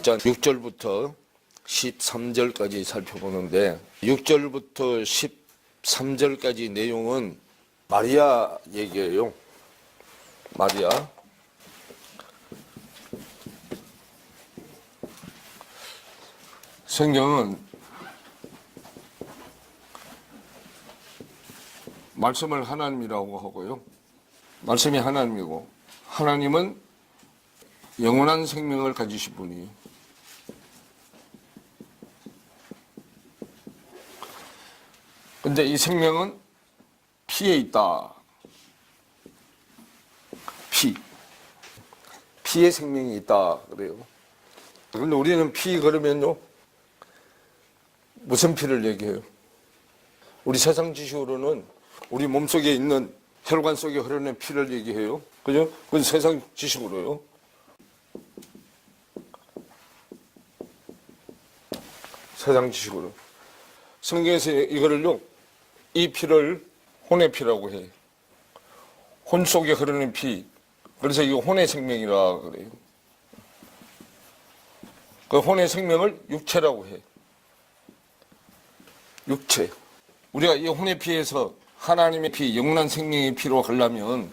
1장 6절부터 13절까지 살펴보는데 6절부터 13절까지 내용은 마리아 얘기예요. 마리아. 성경은 말씀을 하나님이라고 하고요. 말씀이 하나님이고 하나님은 영원한 생명을 가지신 분이에요. 근데 이 생명은 피에 있다. 피에 생명이 있다 그래요. 그런데 우리는 피 그러면요 무슨 피를 얘기해요? 우리 세상 지식으로는 우리 몸속에 있는 혈관 속에 흐르는 피를 얘기해요. 그죠? 그건 세상 지식으로요. 세상 지식으로. 성경에서 이거를요, 이 피를 혼의 피라고 해요. 혼 속에 흐르는 피. 그래서 이거 혼의 생명이라 그래요. 그 혼의 생명을 육체라고 해요. 육체. 우리가 이 혼의 피에서 하나님의 피, 영원한 생명의 피로 가려면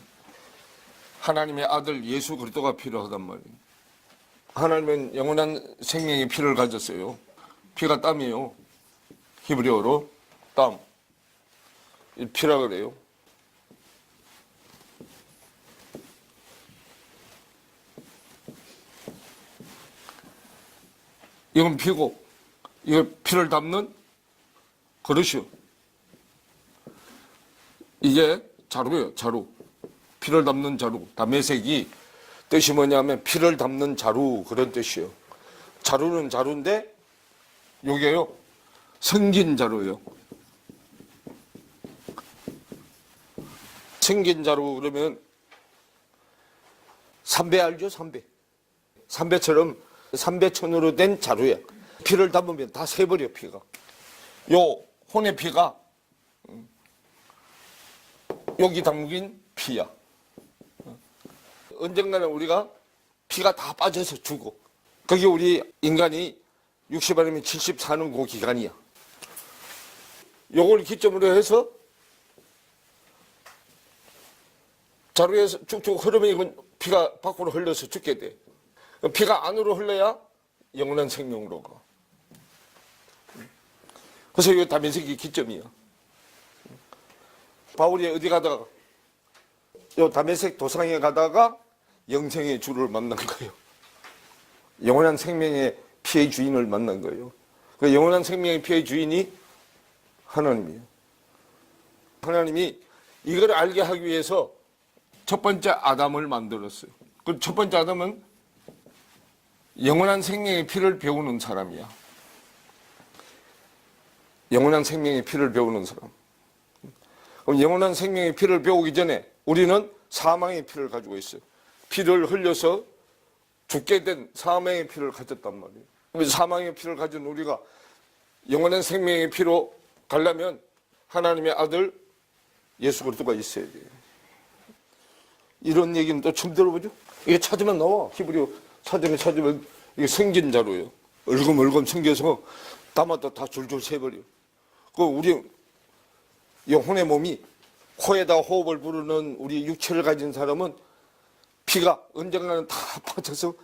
하나님의 아들 예수 그리스도가 필요하단 말이에요. 하나님은 영원한 생명의 피를 가졌어요. 피가 땀이에요. 히브리어로 땀. 이 피라 그래요. 이건 피고, 이거 피를 담는 그릇이요. 이게 자루예요, 자루. 피를 담는 자루. 다메섹이 뜻이 뭐냐면 피를 담는 자루, 그런 뜻이에요. 자루는 자루인데, 요게요, 성긴 자루예요. 성긴 자루 그러면 삼배 알죠? 삼배. 삼배처럼 삼배천으로 된 자루야. 피를 담으면 다 새버려, 피가. 요 혼의 피가 여기 담긴 피야. 언젠가는 우리가 피가 다 빠져서 죽어. 그게 우리 인간이 60 아니면 70 사는 그 기간이야. 요걸 기점으로 해서 자루에서 쭉쭉 흐르면 이건 피가 밖으로 흘러서 죽게 돼. 피가 안으로 흘러야 영원한 생명으로 가. 그래서 이거 다메섹이 기점이야. 바울이 어디 가다가 요 다메섹 도상에 가다가 영생의 주를 만난 거예요. 영원한 생명의 피의 주인을 만난 거예요. 그 영원한 생명의 피의 주인이 하나님이에요. 하나님이 이걸 알게 하기 위해서 첫 번째 아담을 만들었어요. 그 첫 번째 아담은 영원한 생명의 피를 배우는 사람이야. 영원한 생명의 피를 배우는 사람. 그럼 영원한 생명의 피를 배우기 전에 우리는 사망의 피를 가지고 있어요. 피를 흘려서 죽게 된 사망의 피를 가졌단 말이에요. 그래서 사망의 피를 가진 우리가 영원한 생명의 피로 가려면 하나님의 아들 예수 그리스도가 있어야 돼요. 이런 얘기는 또 처음 들어보죠? 이게 찾으면 나와. 히브리어 찾으면 이게 생긴 자루예요. 얼금얼금 생겨서 담아도 다 줄줄 새버려. 그 우리 영혼의 몸이 코에다 호흡을 부르는 우리 육체를 가진 사람은 피가 언젠가는 다 빠져서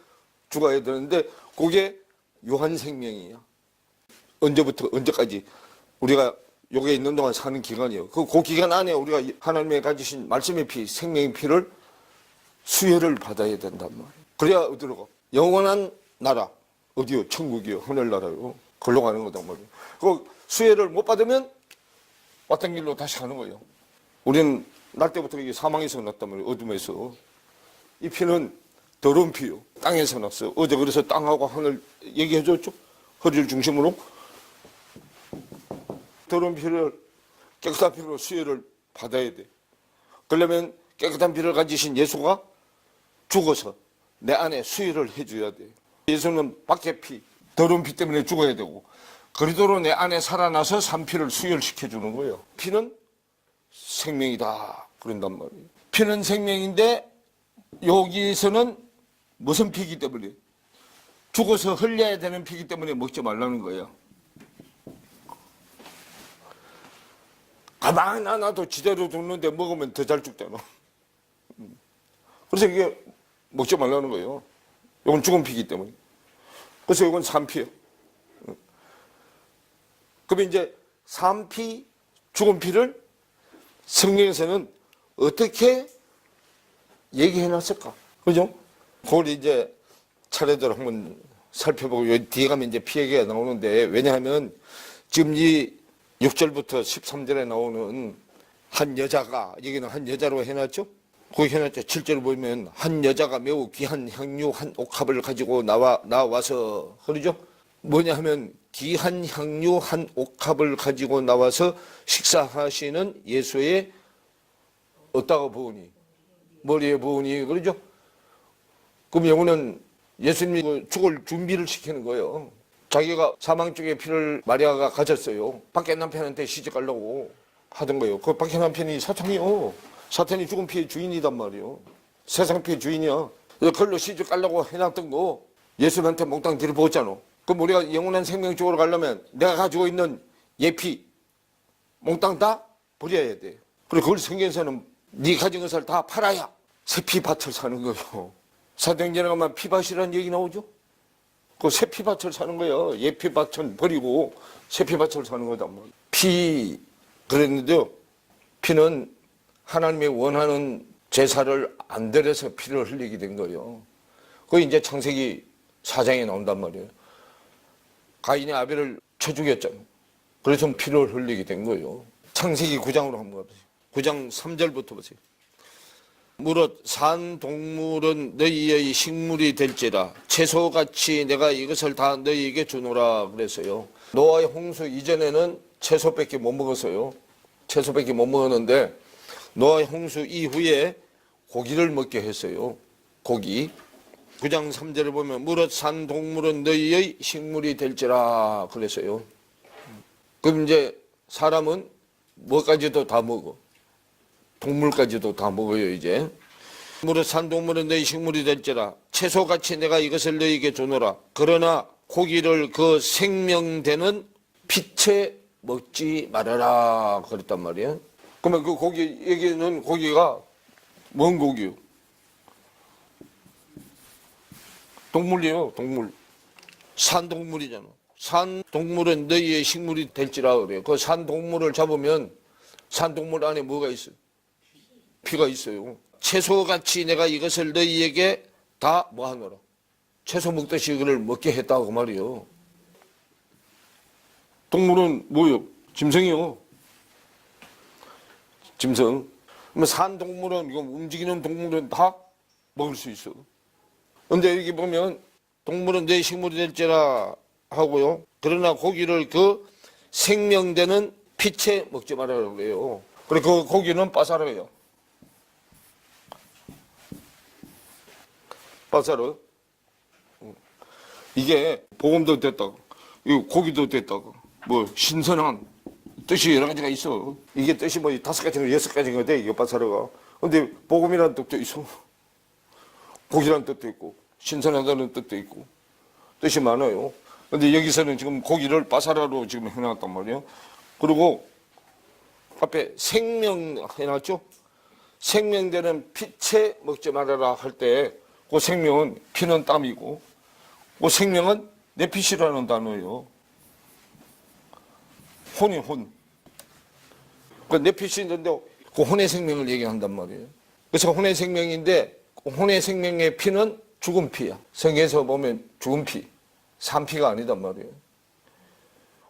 죽어야 되는데 그게 유한생명이야. 언제부터 언제까지 우리가 여기에 있는 동안 사는 기간이에요. 그 기간 안에 우리가 하나님의 가지신 말씀의 피, 생명의 피를 수혈을 받아야 된단 말이에요. 그래야 어디로 가? 영원한 나라. 어디요? 천국이요. 하늘나라요. 걸로 가는 거단 말이에요. 그 수혈을 못 받으면 왔던 길로 다시 가는 거예요. 우리는 날 때부터 이게 사망에서 났단 말이에요. 어둠에서. 이 피는 더러운 피요. 땅에서 났어요. 어제 그래서 땅하고 하늘 얘기해 줬죠? 허리를 중심으로. 더러운 피를 깨끗한 피로 수혈을 받아야 돼. 그러려면 깨끗한 피를 가지신 예수가 죽어서 내 안에 수혈을 해줘야 돼. 예수는 밖의 피, 더러운 피 때문에 죽어야 되고 그리스도로 내 안에 살아나서 산피를 수혈시켜주는 거예요. 피는 생명이다 그런단 말이에요. 피는 생명인데 여기에서는 무슨 피이기 때문에 죽어서 흘려야 되는 피기 때문에 먹지 말라는 거예요. 가만히 놔도 지대로 죽는데 먹으면 더 잘 죽잖아. 그래서 이게 먹지 말라는 거예요. 이건 죽은 피기 때문에. 그래서 이건 산피예요. 그러면 이제 산피, 죽은 피를 성경에서는 어떻게 얘기해 놨을까? 그죠? 그걸 이제 차례대로 한번 살펴보고, 여기 뒤에 가면 이제 피 얘기가 나오는데, 왜냐하면 지금 이 6절부터 13절에 나오는 한 여자가, 여기는 한 여자로 해놨죠? 거기 해놨죠. 7절 보면 한 여자가 매우 귀한 향유 한 옥합을 가지고 나와서, 그러죠? 뭐냐 하면 귀한 향유 한 옥합을 가지고 나와서 식사하시는 예수의 어디다가 부으니? 머리에 부으니, 그러죠? 그럼 이거는 예수님이 죽을 준비를 시키는 거예요. 자기가 사망 쪽에 피를 마리아가 가졌어요. 밖에 남편한테 시집 가려고 하던 거예요. 그 밖에 남편이 사탄이요. 사탄이 죽은 피의 주인이단 말이에요. 세상 피의 주인이야. 그걸로 시집 가려고 해놨던 거 예수님한테 몽땅 들이부었잖아. 그럼 우리가 영원한 생명 쪽으로 가려면 내가 가지고 있는 예피 몽땅 다 버려야 돼. 그리고 그걸 성경에서는 네 가진 것을 다 팔아야 새 피밭을 사는 거예요. 사도행전에 가면 피밭이라는 얘기 나오죠? 그 새 피밭을 사는 거예요. 예 피밭은 버리고 새 피밭을 사는 거단 말이에요. 피, 그랬는데요. 피는 하나님이 원하는 제사를 안 드려서 피를 흘리게 된 거예요. 그게 이제 창세기 4장에 나온단 말이에요. 가인이 아벨을 쳐 죽였잖아요. 그래서 피를 흘리게 된 거예요. 창세기 9장으로 한번 가보세요. 9장 3절부터 보세요. 무릇 산 동물은 너희의 식물이 될지라 채소같이 내가 이것을 다 너희에게 주노라 그랬어요. 노아의 홍수 이전에는 채소밖에 못 먹었어요. 채소밖에 못 먹었는데 노아의 홍수 이후에 고기를 먹게 했어요. 고기. 9장 3절에 보면 무릇 산 동물은 너희의 식물이 될지라 그랬어요. 그럼 이제 사람은 뭐까지도 다 먹어. 동물까지도 다 먹어요. 이제 무릇 산 동물은 너희 식물이 될지라 채소같이 내가 이것을 너희에게 주노라. 그러나 고기를 그 생명되는 빛에 먹지 말아라 그랬단 말이에요. 그러면 그 고기 얘기는 고기가 뭔 고기요? 동물이에요. 동물. 산 동물이잖아. 산 동물은 너희의 식물이 될지라 그래요. 그 산 동물을 잡으면 산 동물 안에 뭐가 있어요? 피가 있어요. 채소같이 내가 이것을 너희에게 다 뭐하노라. 채소 먹듯이 이걸 먹게 했다고 말이요. 동물은 뭐요? 짐승이요. 짐승. 그러면 산 동물은, 이거 움직이는 동물은 다 먹을 수 있어. 근데 여기 보면 동물은 내 식물이 될지라 하고요. 그러나 고기를 그 생명되는 빛에 먹지 말라고 그래요. 그리고 그 고기는 바사르예요. 바사르. 이게 복음도 됐다고, 이 고기도 됐다고, 뭐 신선한 뜻이 여러 가지가 있어. 이게 뜻이 뭐 5가지인가 6가지인가 돼, 이게 바사르가. 근데 복음이라는 뜻도 있어. 고기라는 뜻도 있고 신선하다는 뜻도 있고 뜻이 많아요. 근데 여기서는 지금 고기를 바사라로 지금 해놨단 말이에요. 그리고 앞에 생명 해놨죠? 생명되는 빛에 먹지 말아라 할 때 그 생명은 피는 땀이고 그 생명은 내핏이라는 단어예요. 혼이 혼. 그 내핏이 있는데 그 혼의 생명을 얘기한단 말이에요. 그래서 혼의 생명인데 혼의 생명의 피는 죽은 피야. 성경에서 보면 죽은 피, 산피가 아니단 말이에요.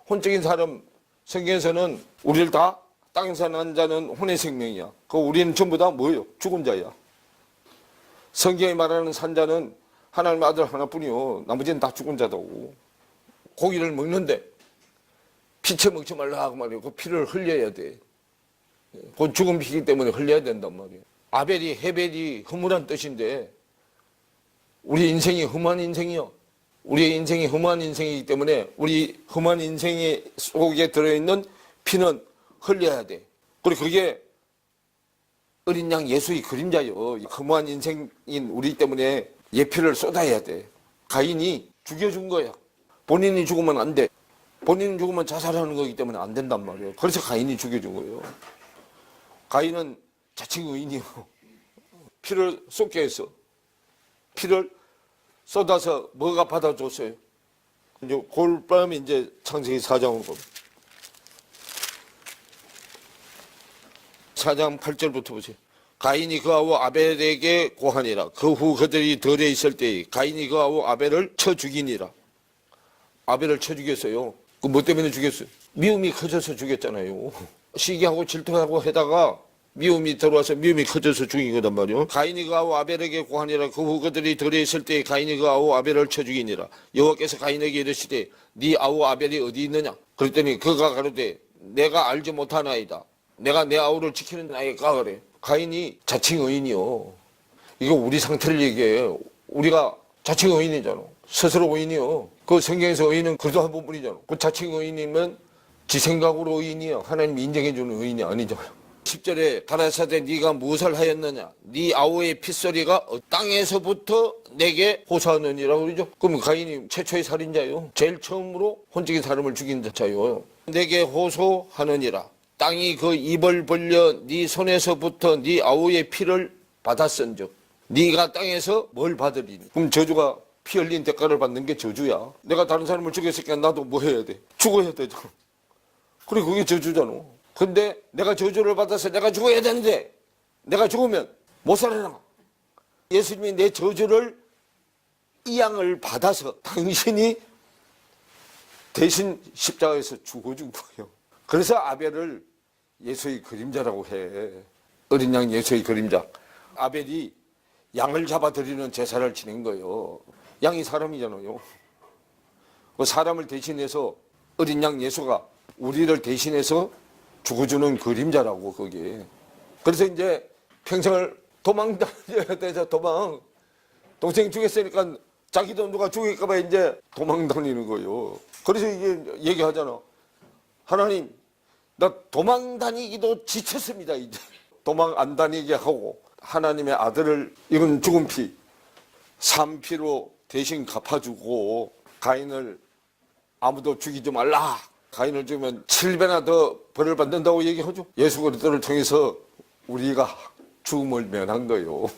혼적인 사람, 성경에서는 우리를 다 땅에서 난 자는 혼의 생명이야. 그 우리는 전부 다 뭐예요? 죽은 자야. 성경이 말하는 산자는 하나님의 아들 하나뿐이요. 나머지는 다 죽은 자다고. 고기를 먹는데 피채 먹지 말라 그 말이에요. 그 피를 흘려야 돼. 그 죽은 피이기 때문에 흘려야 된단 말이에요. 아벨이 헤벨이 허물한 뜻인데 우리 인생이 흠한 인생이요. 우리의 인생이 흠한 인생이기 때문에 우리 흠한 인생 속에 들어있는 피는 흘려야 돼. 그리고 그게 어린 양 예수의 그림자요. 흠한 인생인 우리 때문에 예피를 쏟아야 돼. 가인이 죽여준 거야. 본인이 죽으면 안 돼. 본인이 죽으면 자살하는 거기 때문에 안 된단 말이에요. 그래서 가인이 죽여준 거예요. 가인은 자칭 의인이요. 피를 쏟게 했어. 피를 쏟아서 뭐가 받아줬어요? 이제 그다음에 이제 창세기 4장으로 보면 4장 8절부터 보세요. 가인이 그하고 아벨에게 고하니라. 그 후 그들이 덜에 있을 때에 가인이 그하고 아벨을 쳐 죽이니라. 아벨을 쳐 죽였어요. 그 뭐 때문에 죽였어요? 미움이 커져서 죽였잖아요. 시기하고 질투하고 하다가 미움이 들어와서 미움이 커져서 죽인 거단 말이에요. 가인이 그하고 아벨에게 고하니라. 그 후 그들이 덜에 있을 때에 가인이 그하고 아벨을 쳐 죽이니라. 여호와께서 가인에게 이르시되 네 아우 아벨이 어디 있느냐? 그랬더니 그가 가로되 내가 알지 못하나이다. 내가 내 아우를 지키는 나이까 그래. 가인이 자칭 의인이요. 이거 우리 상태를 얘기해요. 우리가 자칭 의인이잖아. 스스로 의인이요. 그 성경에서 의인은 그래도 한 번뿐이잖아. 그 자칭 의인이면 지 생각으로 의인이야. 하나님이 인정해주는 의인이 아니잖아요. 10절에 가라사대 네가 무엇을 하였느냐? 네 아우의 핏소리가 땅에서부터 내게 호소하느니라고 그러죠. 그럼 가인이 최초의 살인자요. 제일 처음으로 혼적인 사람을 죽인 자요. 내게 호소하느니라. 땅이 그 입을 벌려 네 손에서부터 네 아우의 피를 받았은즉 네가 땅에서 뭘 받으리니? 그럼 저주가 피 흘린 대가를 받는 게 저주야. 내가 다른 사람을 죽였으니까 나도 뭐 해야 돼? 죽어야 되잖아. 그래 그게 저주잖아. 근데 내가 저주를 받아서 내가 죽어야 되는데 내가 죽으면 못 살아나. 예수님이 내 저주를 이 양을 받아서 당신이 대신 십자가에서 죽어준 거예요. 그래서 아벨을 예수의 그림자라고 해. 어린 양 예수의 그림자. 아벨이 양을 잡아드리는 제사를 지낸 거예요. 양이 사람이잖아요. 그 사람을 대신해서 어린 양 예수가 우리를 대신해서 죽어주는 그림자라고 그게. 그래서 이제 평생을 도망 다녀야 돼서 도망. 동생 죽였으니까 자기도 누가 죽일까봐 이제 도망 다니는 거예요. 그래서 이게 얘기하잖아. 하나님, 나 도망 다니기도 지쳤습니다, 이제. 도망 안 다니게 하고 하나님의 아들을 이건 죽은 피, 산피로 대신 갚아주고 가인을 아무도 죽이지 말라. 가인을 죽이면 7배나 더 벌을 받는다고 얘기하죠. 예수 그리스도를 통해서 우리가 죽음을 면한 거예요.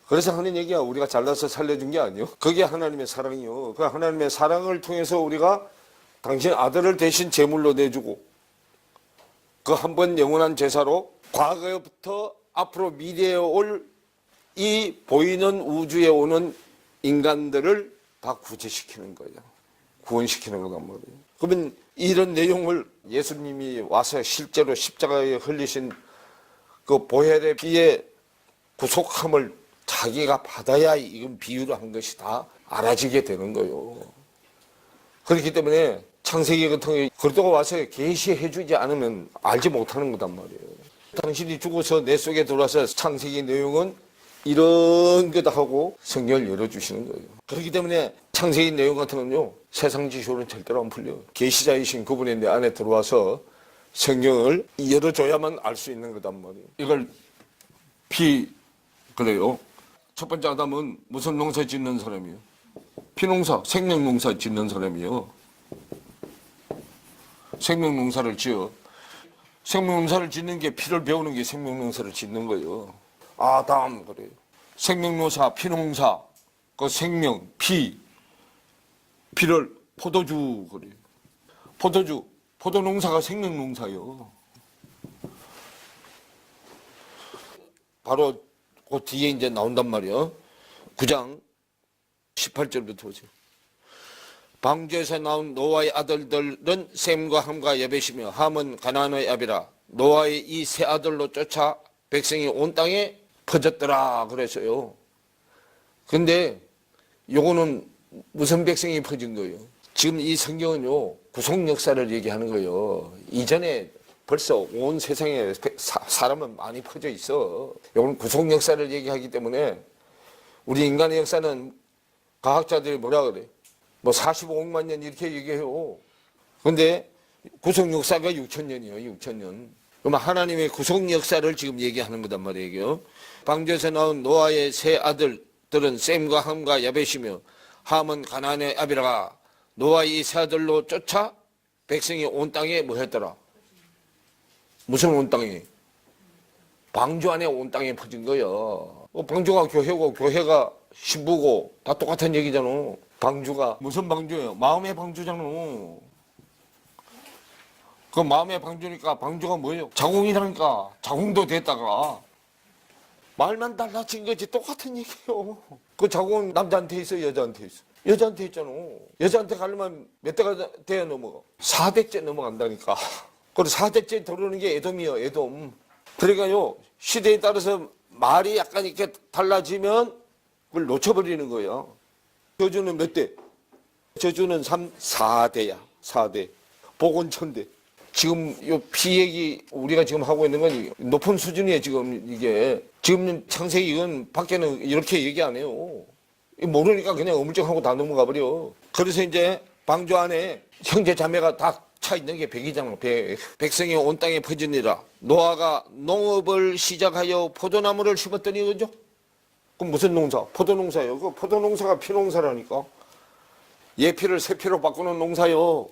그래서 하는 얘기야. 우리가 잘나서 살려준 게 아니요. 그게 하나님의 사랑이요. 그 하나님의 사랑을 통해서 우리가 당신 아들을 대신 제물로 내주고 그 한 번 영원한 제사로 과거부터 앞으로 미래에 올 이 보이는 우주에 오는 인간들을 다 구제시키는 거예요. 구원시키는 거란 말이에요. 그러면 이런 내용을 예수님이 와서 실제로 십자가에 흘리신 그 보혈의 피의 구속함을 자기가 받아야 이건 비유를 한 것이 다 알아지게 되는 거예요. 그렇기 때문에 창세기 같은 게 그리스도가 와서 계시해 주지 않으면 알지 못하는 거단 말이에요. 당신이 죽어서 내 속에 들어와서 창세기 내용은 이런 거다 하고 성경을 열어주시는 거예요. 그렇기 때문에 창세기 내용 같은 건요, 세상 지식으로는 절대로 안 풀려요. 계시자이신 그분이 내 안에 들어와서 성경을 열어줘야만 알 수 있는 거단 말이에요. 이걸 그래요. 첫 번째 아담은 무슨 농사 짓는 사람이에요? 피농사, 생명농사 짓는 사람이에요. 생명농사를 지어. 생명농사를 짓는 게 피를 배우는 게 생명농사를 짓는 거예요. 아담 그래요. 생명농사, 피농사, 그 생명, 피를 포도주 그래요. 포도주, 포도농사가 생명농사예요. 바로 그 뒤에 이제 나온단 말이에요. 9장 18절부터 보세요. 방주에서 나온 노아의 아들들은 셈과 함과 야벳이며 함은 가나안의 아비라. 노아의 이 세 아들로 쫓아 백성이 온 땅에 퍼졌더라 그랬어요. 근데 요거는 무슨 백성이 퍼진 거예요? 지금 이 성경은요 구속 역사를 얘기하는 거예요. 이전에 벌써 온 세상에 사람은 많이 퍼져 있어. 요건 구속 역사를 얘기하기 때문에 우리 인간의 역사는 과학자들이 뭐라 그래? 뭐 45억만 년 이렇게 얘기해요. 근데 구속 역사가 6,000년이에요. 6,000년. 그럼 하나님의 구속 역사를 지금 얘기하는 거단 말이에요. 방주에서 나온 노아의 세 아들들은 셈과 함과 야벳이며 함은 가나안의 아비라가 노아의 세 아들로 쫓아 백성이 온 땅에 뭐 했더라? 무슨 온 땅에? 방주 안에 온 땅에 퍼진 거예요. 방주가 교회고 교회가 신부고 다 똑같은 얘기잖아. 방주가 무슨 방주예요? 마음의 방주잖아. 그 마음의 방주니까 방주가 뭐예요? 자궁이라니까. 자궁도 됐다가 말만 달라진 거지 똑같은 얘기예요. 그 자궁은 남자한테 있어 여자한테 있어? 여자한테 있잖아. 여자한테 가려면 몇 대가 돼야 넘어가? 4대째 넘어간다니까. 그리고 4대째 들어오는 게 에돔이에요. 에돔. 그러니까요 시대에 따라서 말이 약간 이렇게 달라지면 그걸 놓쳐버리는 거예요. 저주는 몇 대? 저주는 4대야. 4대. 복은 1000대. 지금 요 피얘기 우리가 지금 하고 있는 건 높은 수준이에요. 지금 이게. 지금 창세기 이건 밖에는 이렇게 얘기 안 해요. 모르니까 그냥 어물쩍하고 다 넘어가 버려. 그래서 이제 방주 안에 형제 자매가 다 차 있는 게 100이잖아. 100. 백성이 온 땅에 퍼지니라. 노아가 농업을 시작하여 포도나무를 심었더니 그죠? 그럼 무슨 농사? 포도농사요. 그 포도농사가 피농사라니까. 예피를 세피로 바꾸는 농사요.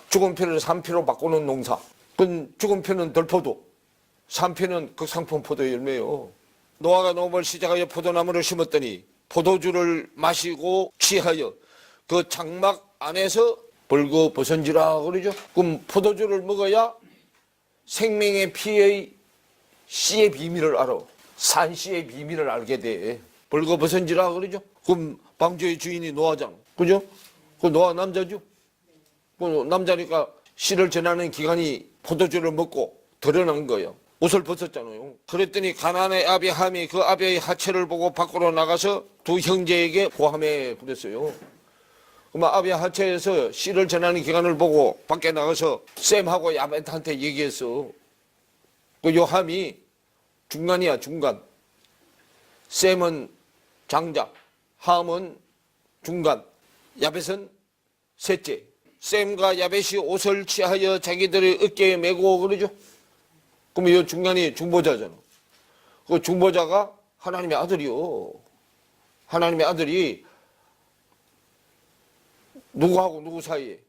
죽은 피를 산피로 바꾸는 농사. 그 죽은 피는 덜포도, 산피는 극상품 포도 열매요. 노아가 농업을 시작하여 포도나무를 심었더니 포도주를 마시고 취하여 그 장막 안에서 벌거벗은지라 그러죠. 그럼 포도주를 먹어야 생명의 피의 씨의 비밀을 알아. 산씨의 비밀을 알게 돼. 벌거벗은지라 그러죠. 그럼 방주의 주인이 노아잖아. 그죠? 그 노아 남자죠. 그 남자니까 씨를 전하는 기간이 포도주를 먹고 드러난 거예요. 옷을 벗었잖아요. 그랬더니 가나안의 아비 함이 그 아비의 하체를 보고 밖으로 나가서 두 형제에게 고함해 그랬어요. 그러면 아비의 하체에서 씨를 전하는 기간을 보고 밖에 나가서 샘하고 야벳한테 얘기했어. 그 요 함이 중간이야, 중간. 샘은 장자, 함은 중간, 야벳은 셋째. 샘과 야벳이 옷을 취하여 자기들의 어깨에 메고 그러죠. 그럼 이 중간이 중보자잖아. 그 중보자가 하나님의 아들이요. 하나님의 아들이 누구하고 누구 사이에?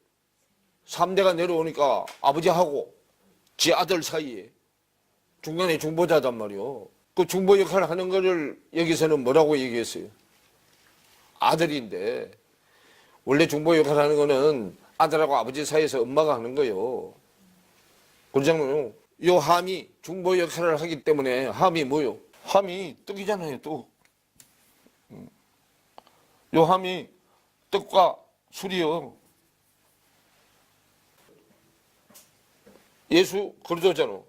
3대가 내려오니까 아버지하고 지 아들 사이에 중간에 중보자단 말이요. 그 중보 역할을 하는 거를 여기서는 뭐라고 얘기했어요? 아들인데 원래 중보 역할을 하는 거는 아들하고 아버지 사이에서 엄마가 하는 거예요. 그러잖아요. 요 함이 중보 역할을 하기 때문에 함이 뭐요? 함이 떡이잖아요, 떡. 요 함이 떡과 술이요. 예수 그러잖아.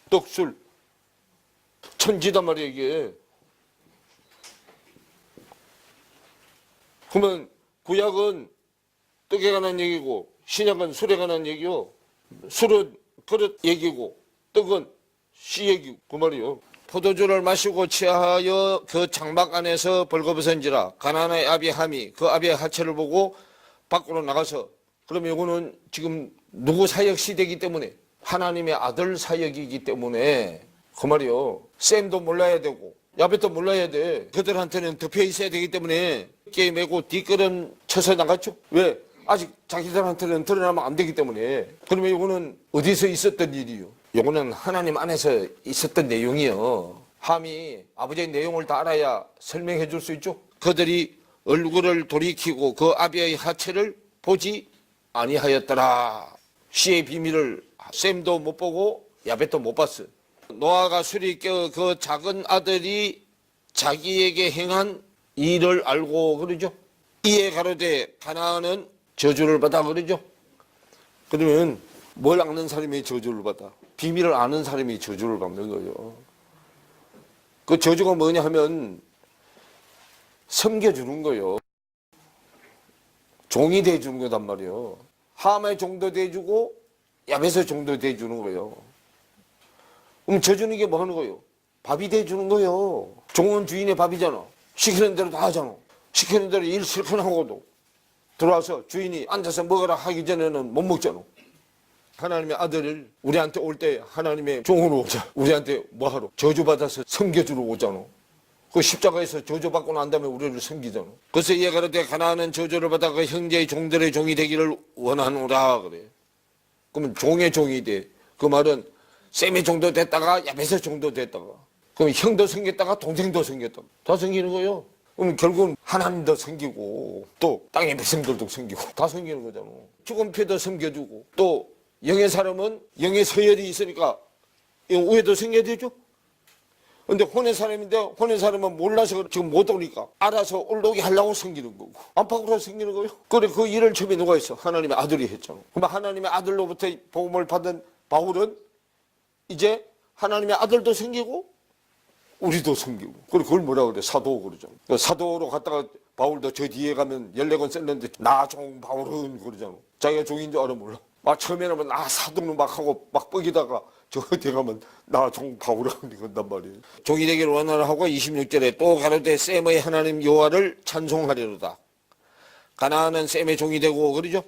떡, 술. 천지단 말이야, 이게. 그러면 구약은 떡에 관한 얘기고 신약은 술에 관한 얘기요. 술은 그릇 얘기고 떡은 씨 얘기고 그 말이요. 포도주를 마시고 취하여 그 장막 안에서 벌거벗은지라 가나안의 아비 함이 그 아비의 하체를 보고 밖으로 나가서 그러면 이거는 지금 누구 사역 시대이기 때문에 하나님의 아들 사역이기 때문에 그 말이요. 셈도 몰라야 되고 야벳도 몰라야 돼. 그들한테는 덮여 있어야 되기 때문에 깨 메고 뒷걸음 쳐서 나갔죠. 왜? 아직 자기들한테는 드러나면 안 되기 때문에. 그러면 이거는 어디서 있었던 일이요? 이거는 하나님 안에서 있었던 내용이요. 함이 아버지의 내용을 다 알아야 설명해 줄 수 있죠. 그들이 얼굴을 돌이키고 그 아비의 하체를 보지 아니하였더라. 씨의 비밀을 셈도 못 보고 야벳도 못 봤어. 노아가 술이 깨어 그 작은 아들이 자기에게 행한 일을 알고 그러죠. 이에 가로되 가나안은 저주를 받아 그러죠. 그러면 뭘 아는 사람이 저주를 받아? 비밀을 아는 사람이 저주를 받는 거예요. 그 저주가 뭐냐 하면 섬겨주는 거예요. 종이 돼주는 거단 말이에요. 함의 종도 돼주고 야벳의 종도 돼주는 거예요. 그럼 저주는 게 뭐 하는 거예요? 밥이 돼주는 거예요. 종은 주인의 밥이잖아. 시키는 대로 다 하잖아. 시키는 대로 일 실컷 하고도 들어와서 주인이 앉아서 먹으라 하기 전에는 못 먹잖아. 하나님의 아들을 우리한테 올 때 하나님의 종으로 오자. 우리한테 뭐하러? 저주받아서 섬겨주러 오잖아. 그 십자가에서 저주받고 난 다음에 우리를 섬기잖아. 그래서 이에 가로되 가나안은 저주를 받아 그 형제의 종들의 종이 되기를 원하노라 그래. 그러면 종의 종이 돼. 그 말은 셈의 종도 됐다가 야벳의 종도 됐다가 그럼 형도 생겼다가 동생도 생겼다. 다 생기는 거예요. 그럼 결국은 하나님도 생기고 또 땅의 백성들도 생기고 다 생기는 거잖아. 죽은 피도 섬겨주고 또 영의 사람은 영의 서열이 있으니까 우애도 생겨야 되죠. 근데 혼의 사람인데 혼의 사람은 몰라서 지금 못 오니까 알아서 올라오게 하려고 생기는 거고 안팎으로 생기는 거예요. 그래 그 일을 처음에 누가 했어? 하나님의 아들이 했잖아. 그럼 하나님의 아들로부터 복음을 받은 바울은 이제 하나님의 아들도 생기고 우리도 생기고 그래 그걸 뭐라 그래? 사도 그러잖아. 사도로 갔다가 바울도 저 뒤에 가면 14권 썼는데 나 종 바울은 그러잖아. 자기가 종인 줄 알아 몰라. 막 처음에는 나 사도는 막 하고 막 뻑이다가 저 뒤에 가면 나 종 바울은 건단 말이에요. 종이 되기를 원하라 하고 26절에 또 가로되 셈의 하나님 여호와를 찬송하리로다. 가나안은 셈의 종이 되고 그러죠.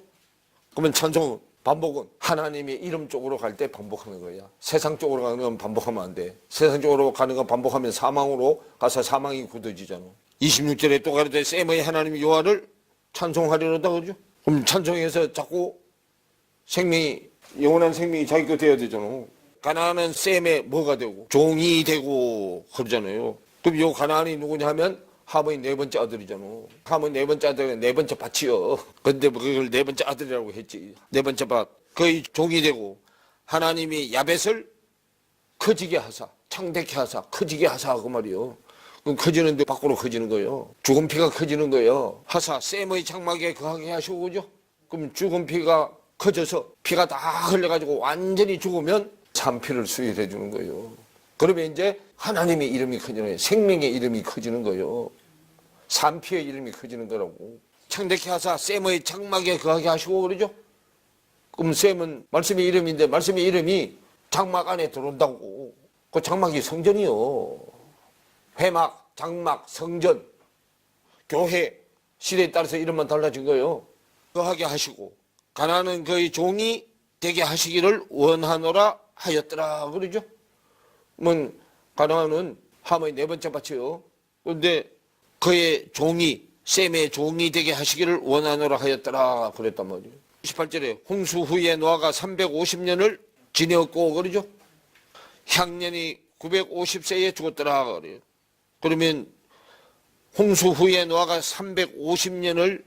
그러면 찬송은 반복은 하나님의 이름 쪽으로 갈 때 반복하는 거야. 세상 쪽으로 가는 건 반복하면 안 돼. 세상 쪽으로 가는 건 반복하면 사망으로 가서 사망이 굳어지잖아. 26절에 또 가로되 셈의 하나님 여호와를 찬송하리로다 그러죠. 그럼 찬송해서 자꾸 생명이 영원한 생명이 자기 거 돼야 되잖아. 가나안은 셈의 뭐가 되고 종이 되고 그러잖아요. 그럼 요 가나안이 누구냐 하면 함의 네 번째 아들이잖아. 함의 네 번째 아들은 네 번째 밭이요. 근데 뭐 그걸 네 번째 아들이라고 했지. 네 번째 밭. 거의 종이 되고 하나님이 야벳을 커지게 하사, 창대케 하사, 커지게 하사 그 말이요. 그럼 커지는데 밖으로 커지는 거예요. 죽은 피가 커지는 거예요. 하사 셈의 장막에 거하게 하시고 그죠? 그럼 죽은 피가 커져서 피가 다 흘려가지고 완전히 죽으면 산피를 수혈해 주는 거예요. 그러면 이제 하나님의 이름이 커지는 거예요. 생명의 이름이 커지는 거예요. 산피의 이름이 커지는 거라고. 창대케 하사 셈의 장막에 거하게 하시고 그러죠. 그럼 셈은 말씀의 이름인데 말씀의 이름이 장막 안에 들어온다고. 그 장막이 성전이요. 회막, 장막, 성전, 교회 시대에 따라서 이름만 달라진 거예요. 거하게 하시고 가나안은 그의 종이 되게 하시기를 원하노라 하였더라 그러죠. 뭐 가나안은 함의 네 번째 밭이요. 그런데 그의 종이 셈의 종이 되게 하시기를 원하노라 하였더라 그랬단 말이에요. 18절에 홍수 후에 노아가 350년을 지내었고 그러죠. 향년이 950세에 죽었더라 그래요. 그러면 홍수 후에 노아가 350년을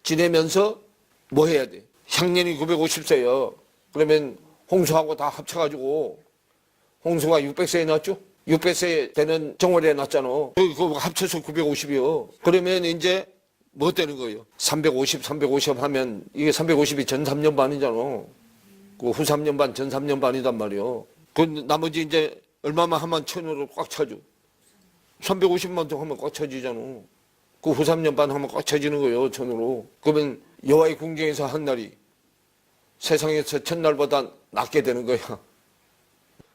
지내면서 뭐 해야 돼? 향년이 950세요. 그러면 홍수하고 다 합쳐가지고 홍수가 600세에 났죠? 600세 되는 정월에 났잖아. 그거 합쳐서 950이요. 그러면 이제 뭐 되는 거예요? 350 하면 이게 350이 전 3년 반이잖아. 그 후 3년 반, 전 3년 반이단 말이에요. 그 나머지 이제 얼마만 하면 천으로 꽉 차죠. 350만 더 하면 꽉 차지잖아. 그 후 3년 반 하면 꽉 차지는 거예요, 천으로. 그러면 여호와의 궁정에서 한 날이 세상에서 첫날보다 낫게 되는 거야.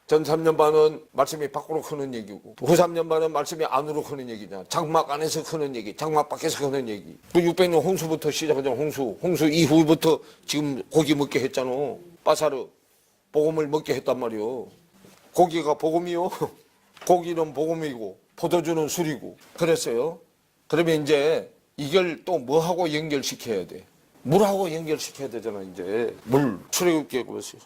전 3년 반은 말씀이 밖으로 크는 얘기고 후 3년 반은 말씀이 안으로 크는 얘기잖아. 장막 안에서 크는 얘기, 장막 밖에서 크는 얘기. 그 600년 홍수부터 시작하잖아. 홍수 이후부터 지금 고기 먹게 했잖아. 빠사르 복음을 먹게 했단 말이요. 고기가 복음이요. 고기는 복음이고 포도주는 술이고 그랬어요. 그러면 이제 이걸 또 뭐하고 연결시켜야 돼? 물하고 연결시켜야 되잖아. 이제 물 출애굽기에 보세요.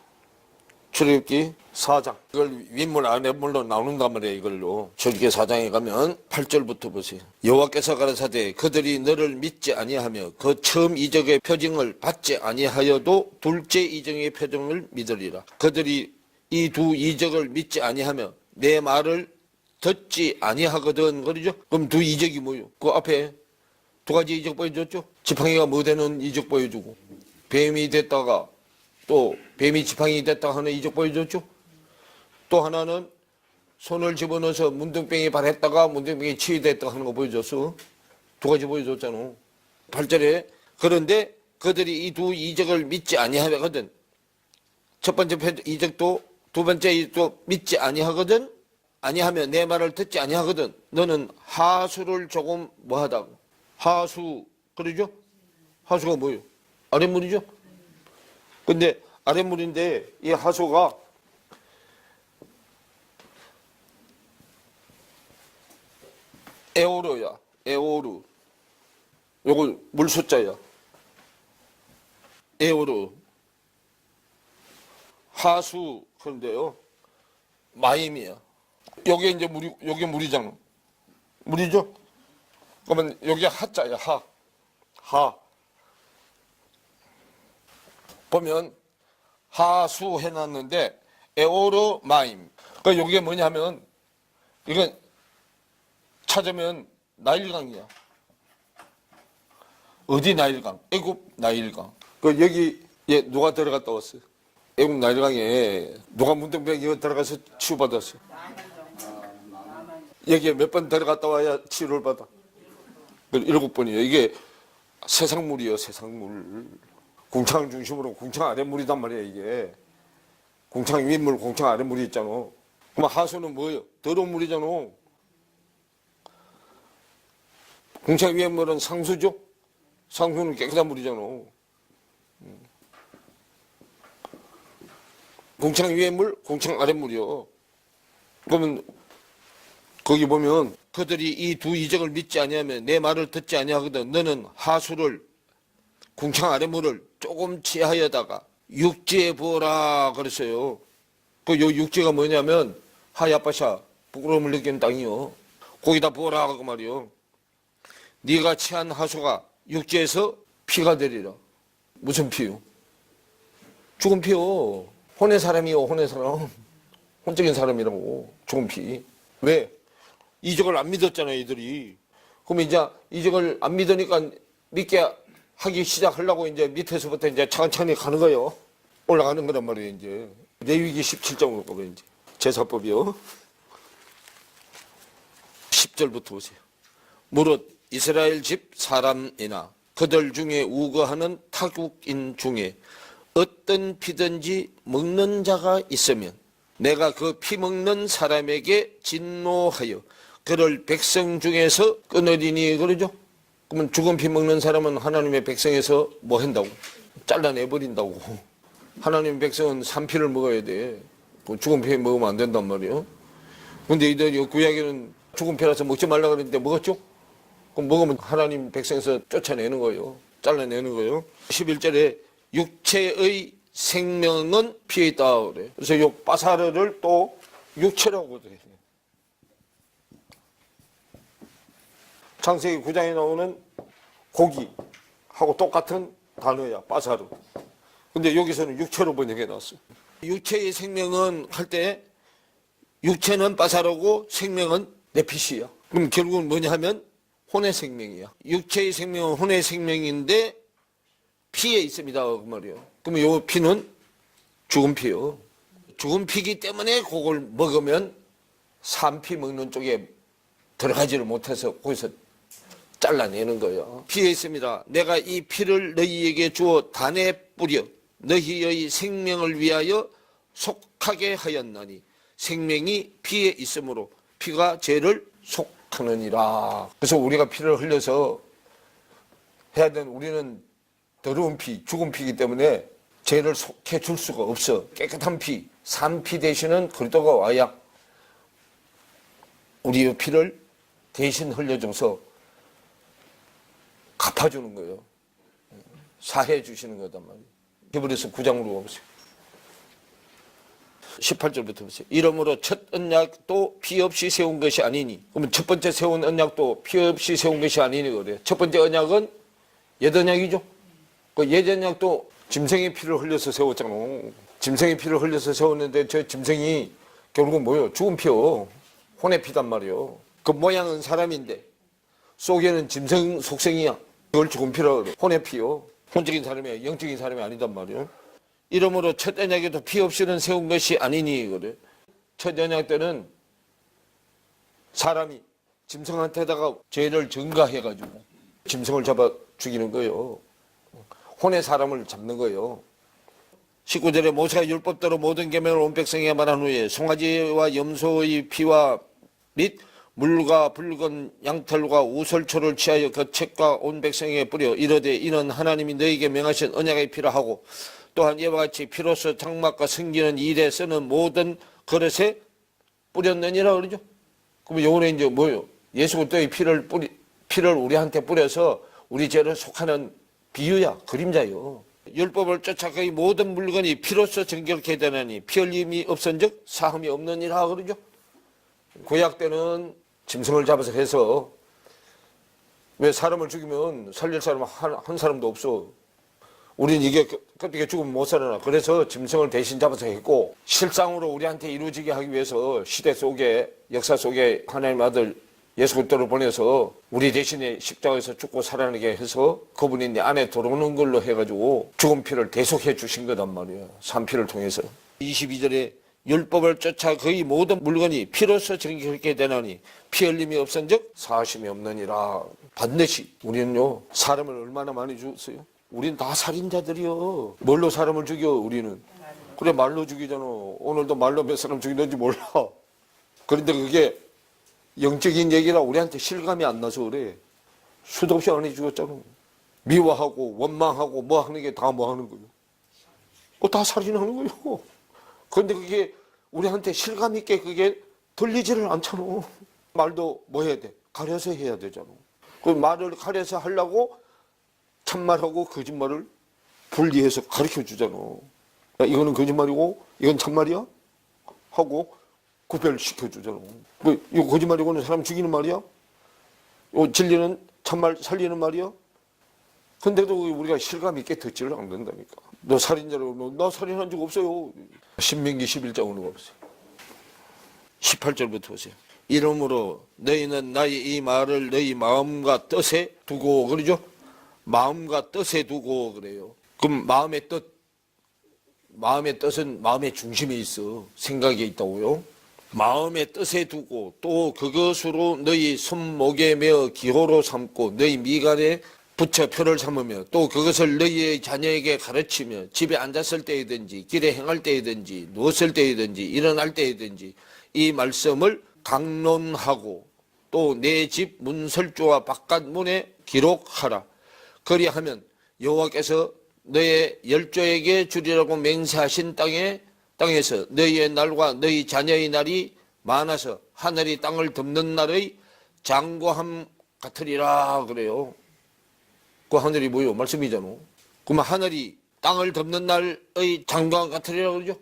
출애굽기 4장. 이걸 윗물 아랫물로 나눈단 말이에요. 이걸로. 출애굽기 4장에 가면 8절부터 보세요. 여호와께서 가라사대 그들이 너를 믿지 아니하며 그 처음 이적의 표징을 받지 아니하여도 둘째 이적의 표징을 믿으리라. 그들이 이 두 이적을 믿지 아니하며 내 말을 듣지 아니하거든. 그러죠? 그럼 두 이적이 뭐요? 그 앞에 두 가지 이적 보여줬죠? 지팡이가 뭐 되는 이적 보여주고 뱀이 됐다가 또 뱀이 지팡이 됐다가 하는 이적 보여줬죠? 또 하나는 손을 집어넣어서 문둥병이 발했다가 문둥병이 치유됐다가 하는 거 보여줬어. 두 가지 보여줬잖아. 8절에 그런데 그들이 이 두 이적을 믿지 아니하거든. 첫 번째 이적도 두 번째 이적도 믿지 아니하거든. 아니하면 내 말을 듣지 아니하거든. 너는 하수를 조금 뭐하다고. 하수 그러죠? 하수가 뭐예요? 아랫물이죠? 근데 아랫물인데 이 하수가 에오르야. 에오르. 요거 물숫자야. 에오르. 하수. 그런데요. 마임이야. 여기 이제 물이, 여기 물이잖아. 물이죠? 그러면 여기 하자야. 하. 보면 하수 해놨는데 에오르 마임. 그러니까 여기가 뭐냐면 이건 찾으면 나일강이야. 어디 나일강? 애굽 나일강. 그 여기에 누가 들어갔다 왔어요? 애국 나일강에 누가 문둥병이 들어가서 치유받았어. 여기에 몇 번 들어갔다 와야 치유를 받아. 7번이에요. 이게 세상물이에요. 세상물. 궁창을 중심으로 궁창 아랫물이단 말이야. 이게 궁창 윗물, 궁창 아랫물이 있잖아. 그럼 하수는 뭐예요? 더러운 물이잖아. 궁창 위에 물은 상수죠? 상수는 깨끗한 물이잖아. 궁창 위에 물, 궁창 아래 물이요. 그러면 거기 보면 그들이 이 두 이적을 믿지 아니하면 내 말을 듣지 아니하거든 너는 하수를 궁창 아래 물을 조금 취하여다가 육지에 부어라 그랬어요. 그 요 육지가 뭐냐면 하야빠샤 부끄러움을 느끼는 땅이요. 거기다 부어라 그 말이요. 네가 취한 하수가 육지에서 피가 되리라. 무슨 피요? 죽은 피요. 혼의 사람이요. 혼의 사람. 혼적인 사람이라고. 죽은 피. 왜? 이적을 안 믿었잖아요. 이들이. 그럼 이제 이적을 안 믿으니까 믿게 하기 시작하려고 이제 밑에서부터 이제 차근차근히 가는 거예요. 올라가는 거란 말이에요. 이제 레위기 17장으로 가면 이제 제사법이요. 10절부터 보세요. 무릇 이스라엘 집 사람이나 그들 중에 우거하는 타국인 중에 어떤 피든지 먹는 자가 있으면 내가 그 피 먹는 사람에게 진노하여 그를 백성 중에서 끊으리니 그러죠. 그러면 죽은 피 먹는 사람은 하나님의 백성에서 뭐 한다고? 잘라내버린다고. 하나님의 백성은 산피를 먹어야 돼. 죽은 피 먹으면 안 된단 말이에요. 근데 이들 구약에는 죽은 피라서 먹지 말라 그랬는데 먹었죠? 그럼 먹으면 하나님 백성에서 쫓아내는 거예요. 잘라내는 거예요. 11절에 육체의 생명은 피에 있다 그래. 그래서 이 빠사르를 또 육체라고 그래. 창세기 9장에 나오는 고기하고 똑같은 단어야, 빠사르. 근데 여기서는 육체로 번역해 놨어. 육체의 생명은 할 때 육체는 빠사르고 생명은 네피시야. 그럼 결국은 뭐냐 하면 혼의 생명이야. 육체의 생명은 혼의 생명인데 피에 있습니다. 그 말이에요. 그러면 요 피는 죽은 피요. 죽은 피기 때문에 그걸 먹으면 산피 먹는 쪽에 들어가지를 못해서 거기서 잘라내는 거예요. 피에 있습니다. 내가 이 피를 너희에게 주어 단에 뿌려 너희의 생명을 위하여 속하게 하였나니 생명이 피에 있으므로 피가 죄를 속하느니라. 그래서 우리가 피를 흘려서 해야 되는 우리는 더러운 피, 죽은 피이기 때문에 죄를 속해 줄 수가 없어. 깨끗한 피, 산피 대신은 그리스도가 와야 우리의 피를 대신 흘려줘서 갚아주는 거예요. 사해 주시는 거단 말이에요. 히브리서 9장으로 가보세요. 18절부터 보세요. 이러므로 첫 언약도 피 없이 세운 것이 아니니. 그러면 첫 번째 세운 언약도 피 없이 세운 것이 아니니 그래요. 첫 번째 언약은 옛 언약이죠. 그 옛 언약도 짐승의 피를 흘려서 세웠잖아. 짐승의 피를 흘려서 세웠는데 저 짐승이 결국은 뭐예요? 죽은 피요. 혼의 피단 말이에요. 그 모양은 사람인데 속에는 짐승 속성이야. 그걸 죽은 피라고 그래. 혼의 피요. 혼적인 사람이 영적인 사람이 아니단 말이에요. 이러므로 첫 언약에도 피 없이는 세운 것이 아니니 그래. 첫 언약 때는 사람이 짐승한테다가 죄를 전가해가지고 짐승을 잡아 죽이는 거예요. 혼의 사람을 잡는 거예요. 19절에 모세가 율법대로 모든 계명을 온 백성에게 말한 후에 송아지와 염소의 피와 및 물과 붉은 양털과 우설초를 취하여 그 책과 온 백성에게 뿌려 이르되 이는 하나님이 너희에게 명하신 언약의 피라 하고 또한 이와 같이 피로써 장막과 섬기는 일에 쓰는 모든 그릇에 뿌렸느니라 그러죠. 그러면 요거는 이제 뭐예요? 예수 그리스도의 피를 우리한테 뿌려서 우리 죄를 속하는 비유야, 그림자요. 율법을 쫓아 그의 모든 물건이 피로써 정결케 되나니 피 흘림이 없은즉 사함이 없느니라 그러죠. 구약 때는 짐승을 잡아서 해서, 왜 사람을 죽이면 살릴 사람 한 사람도 없어. 우린 이게 어떻게 죽으면 못 살아나. 그래서 짐승을 대신 잡아서 했고, 실상으로 우리한테 이루어지게 하기 위해서 시대 속에, 역사 속에 하나님 아들 예수 그리스도를 보내서 우리 대신에 십자가에서 죽고 살아나게 해서 그분이 내 안에 들어오는 걸로 해가지고 죽은 피를 대속해 주신 거단 말이야. 산피를 통해서. 22절에 율법을 쫓아 그의 모든 물건이 피로써 정결케 되나니 피 흘림이 없은즉 사하심이 없느니라. 반드시 우리는요, 사람을 얼마나 많이 죽었어요? 우린 다 살인자들이요. 뭘로 사람을 죽여 우리는? 그래, 말로 죽이잖아. 오늘도 말로 몇 사람 죽이는지 몰라. 그런데 그게 영적인 얘기라 우리한테 실감이 안 나서 그래. 수도 없이 안에 죽었잖아. 미워하고 원망하고 뭐 하는 게 다 뭐 하는 거예요? 다 살인하는 거예요. 그런데 그게 우리한테 실감 있게 그게 들리지를 않잖아. 말도 뭐 해야 돼? 가려서 해야 되잖아. 그 말을 가려서 하려고 참말하고 거짓말을 분리해서 가르쳐 주잖아. 야, 이거는 거짓말이고 이건 참말이야? 하고 구별시켜 주잖아. 뭐 이거 거짓말이고는 사람 죽이는 말이야? 이 진리는 참말 살리는 말이야? 근데도 우리가 실감 있게 듣지를 않는다니까. 너 살인자라고, 나 살인한 적 없어요. 신명기 11장으로 가보세요. 18절부터 보세요. 이러므로 너희는 나의 이 말을 너희 마음과 뜻에 두고, 그러죠? 마음과 뜻에 두고 그래요. 그럼 마음의 뜻은 마음의 중심에 있어. 생각에 있다고요. 마음의 뜻에 두고 또 그것으로 너희 손목에 메어 기호로 삼고 너희 미간에 붙여 표를 삼으며 또 그것을 너희의 자녀에게 가르치며 집에 앉았을 때이든지 길에 행할 때이든지 누웠을 때이든지 일어날 때이든지 이 말씀을 강론하고 또 내 집 문설주와 바깥 문에 기록하라. 그리하면 여호와께서 너의 열조에게 주리라고 맹세하신 땅에서 너희의 날과 너희 자녀의 날이 많아서 하늘이 땅을 덮는 날의 장고함 같으리라 그래요. 그 하늘이 뭐요? 말씀이잖아. 그럼 하늘이 땅을 덮는 날의 장고함 같으리라 그러죠.